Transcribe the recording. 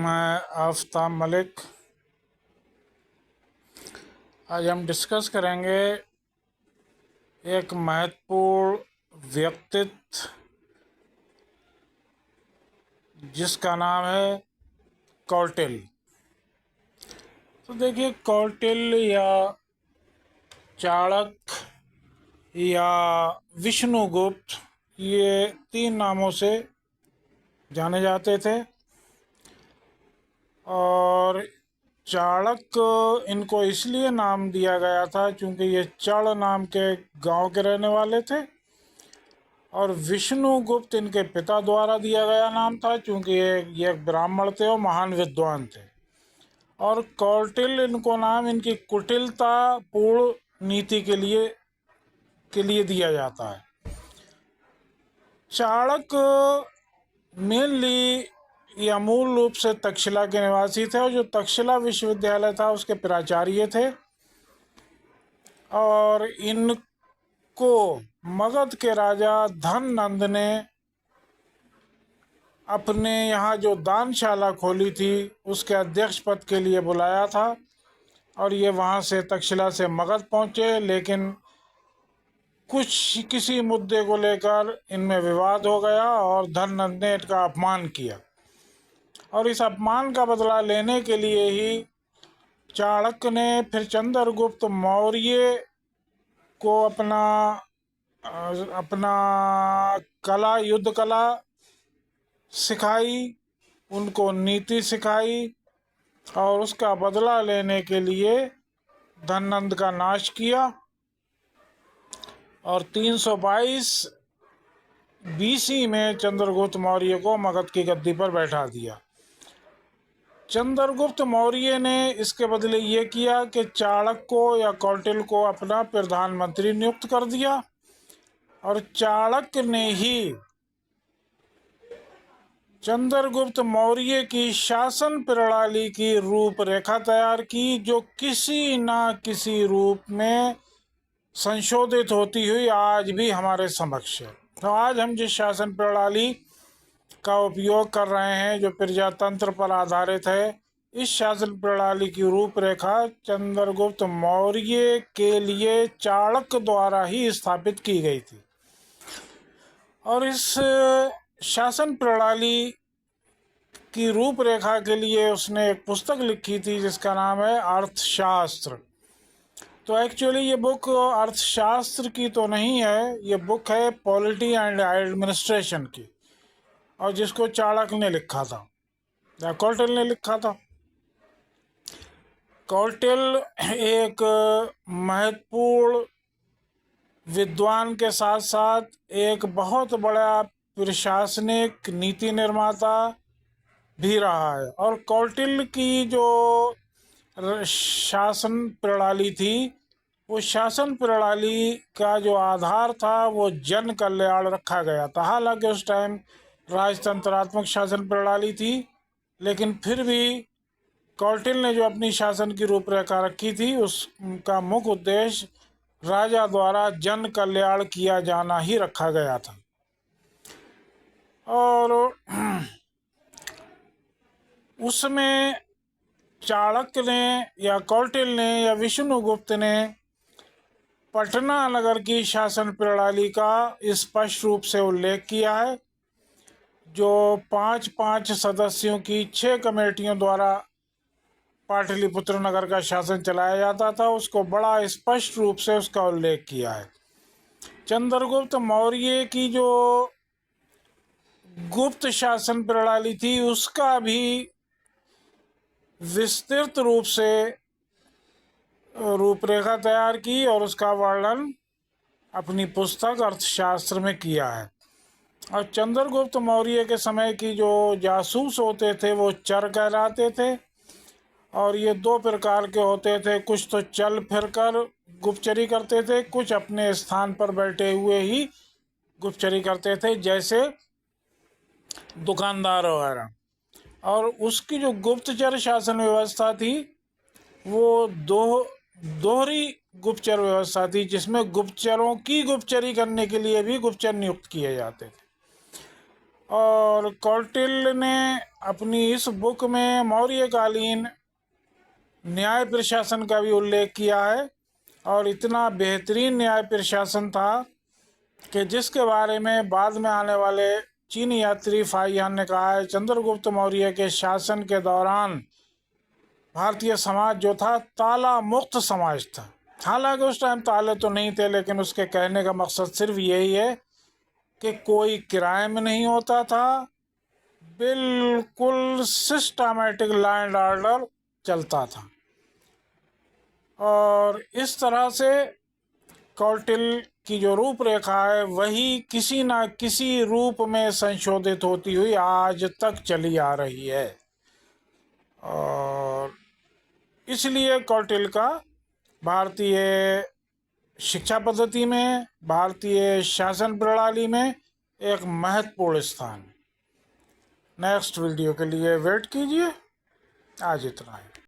मैं आफ्ताब मलिक। आज हम डिस्कस करेंगे एक महत्वपूर्ण व्यक्तित्व जिसका नाम है कौटिल्य। तो देखिए, कौटिल्य या चाणक्य या विष्णुगुप्त, ये 3 नामों से जाने जाते थे। और चाणक्य इनको इसलिए नाम दिया गया था क्योंकि ये चड़ नाम के गांव के रहने वाले थे, और विष्णुगुप्त इनके पिता द्वारा दिया गया नाम था क्योंकि ये एक ब्राह्मण थे और महान विद्वान थे। और कौटिल्य इनको नाम इनकी कुटिलता पूर्ण नीति के लिए दिया जाता है। चाणक्य मेनली या मूल रूप से तक्षशिला के निवासी थे, और जो तक्षशिला विश्वविद्यालय था उसके प्राचार्य थे। और इनको मगध के राजा धननंद ने अपने यहाँ जो दानशाला खोली थी उसके अध्यक्ष पद के लिए बुलाया था, और ये वहाँ से तक्षशिला से मगध पहुँचे। लेकिन किसी मुद्दे को लेकर इनमें विवाद हो गया और धननंद ने इनका अपमान किया, और इस अपमान का बदला लेने के लिए ही चाणक्य ने फिर चंद्रगुप्त मौर्य को अपना युद्ध कला सिखाई, उनको नीति सिखाई, और उसका बदला लेने के लिए धननंद का नाश किया और 322 BC में चंद्रगुप्त मौर्य को मगध की गद्दी पर बैठा दिया। चंद्रगुप्त मौर्य ने इसके बदले ये किया कि चाणक्य को या कौटिल्य को अपना प्रधानमंत्री नियुक्त कर दिया, और चाणक्य ने ही चंद्रगुप्त मौर्य की शासन प्रणाली की रूपरेखा तैयार की, जो किसी न किसी रूप में संशोधित होती हुई आज भी हमारे समक्ष है। तो आज हम जिस शासन प्रणाली का उपयोग कर रहे हैं, जो प्रजातंत्र पर आधारित है, इस शासन प्रणाली की रूपरेखा चंद्रगुप्त मौर्य के लिए चाणक्य द्वारा ही स्थापित की गई थी। और इस शासन प्रणाली की रूपरेखा के लिए उसने एक पुस्तक लिखी थी जिसका नाम है अर्थशास्त्र। तो एक्चुअली ये बुक अर्थशास्त्र की तो नहीं है, ये बुक है पॉलिटी एंड एडमिनिस्ट्रेशन की, और जिसको चाणक्य ने लिखा था या कौटिल्य ने लिखा था। कौटिल्य एक महत्वपूर्ण विद्वान के साथ साथ एक बहुत बड़ा प्रशासनिक नीति निर्माता भी रहा है। और कौटिल्य की जो शासन प्रणाली थी, वो शासन प्रणाली का जो आधार था वो जन कल्याण रखा गया था। हालांकि उस टाइम राजतंत्रात्मक शासन प्रणाली थी, लेकिन फिर भी कौटिल्य ने जो अपनी शासन की रूपरेखा रखी थी उसका मुख्य उद्देश्य राजा द्वारा जन कल्याण किया जाना ही रखा गया था। और उसमें चाणक्य ने या कौटिल्य ने या विष्णुगुप्त ने पटना नगर की शासन प्रणाली का स्पष्ट रूप से उल्लेख किया है, जो 5-5 सदस्यों की 6 कमेटियों द्वारा पाटलिपुत्र नगर का शासन चलाया जाता था। उसको बड़ा स्पष्ट रूप से उसका उल्लेख किया है। चंद्रगुप्त मौर्य की जो गुप्त शासन प्रणाली थी उसका भी विस्तृत रूप से रूपरेखा तैयार की, और उसका वर्णन अपनी पुस्तक अर्थशास्त्र में किया है। और चंद्रगुप्त मौर्य के समय की जो जासूस होते थे वो चर कहलाते थे, और ये 2 प्रकार के होते थे। कुछ तो चल फिर कर गुप्तचरी करते थे, कुछ अपने स्थान पर बैठे हुए ही गुप्तचरी करते थे, जैसे दुकानदार वगैरह। और उसकी जो गुप्तचर शासन व्यवस्था थी वो दोहरी गुप्तचर व्यवस्था थी, जिसमें गुप्तचरों की गुप्तचरी करने के लिए भी गुप्तचर नियुक्त किए जाते थे। और कौटिल्य ने अपनी इस बुक में मौर्यकालीन न्याय प्रशासन का भी उल्लेख किया है, और इतना बेहतरीन न्याय प्रशासन था कि जिसके बारे में बाद में आने वाले चीनी यात्री फाहियान ने कहा है, चंद्रगुप्त मौर्य के शासन के दौरान भारतीय समाज जो था ताला मुक्त समाज था। हालांकि उस टाइम ताले तो नहीं थे, लेकिन उसके कहने का मकसद सिर्फ यही है कि कोई क्राइम नहीं होता था, बिल्कुल सिस्टमैटिक लॉ एंड ऑर्डर चलता था। और इस तरह से कौटिल्य की जो रूपरेखा है वही किसी ना किसी रूप में संशोधित होती हुई आज तक चली आ रही है। और इसलिए कौटिल्य का भारतीय शिक्षा पद्धति में, भारतीय शासन प्रणाली में एक महत्वपूर्ण स्थान। नेक्स्ट वीडियो के लिए वेट कीजिए। आज इतना ही।